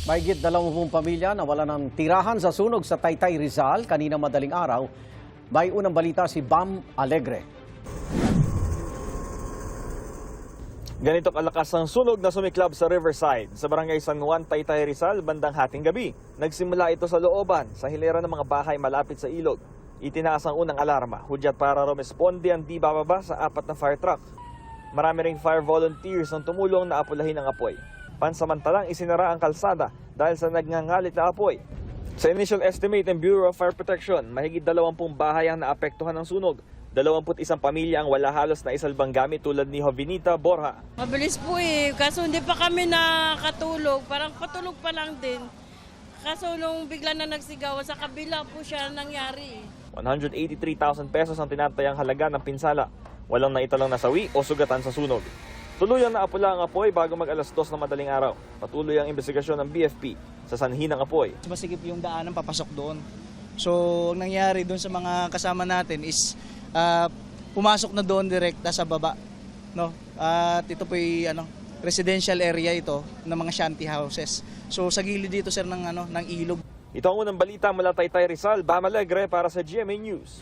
Mahigit 20 pamilya nawala ng tirahan sa sunog sa Taytay, Rizal kanina madaling araw. May unang balita si Bam Alegre. Ganito kalakas ang sunog na sumiklab sa Riverside sa barangay San Juan, Taytay, Rizal bandang hating gabi. Nagsimula ito sa looban sa hilera ng mga bahay malapit sa ilog. Itinaas ang unang alarma, hudyat para rumesponde ang di bababa sa 4 na fire truck. Marami ring fire volunteers ang tumulong na apulahin ang apoy. Pansamantalang isinara ang kalsada dahil sa nagngangalit na apoy. Sa initial estimate ng Bureau of Fire Protection, mahigit 20 bahay ang naapektuhan ng sunog. 21 pamilya ang wala halos na isalbang gamit tulad ni Jovinita Borja. Mabilis po kaso hindi pa kami nakatulog, parang patulog pa lang din. Kaso nung bigla na nagsigaw, sa kabila po siya nangyari. 183,000 pesos ang tinatayang halaga ng pinsala. Walang naitalang nasawi o sugatan sa sunog. Tuluyang naapula ang apoy bago mag-alas 2 ng madaling araw. Patuloy ang investigasyon ng BFP sa sanhi ng apoy. Masikip yung daanan papasok doon. So, ang nangyari doon sa mga kasama natin is pumasok na doon direkta sa baba, no? At ito po ay residential area ito ng mga shanty houses. So sa gilid dito sir ng ilog. Ito ang unang balita mula Taytay, Rizal. Bam Alegre para sa GMA News.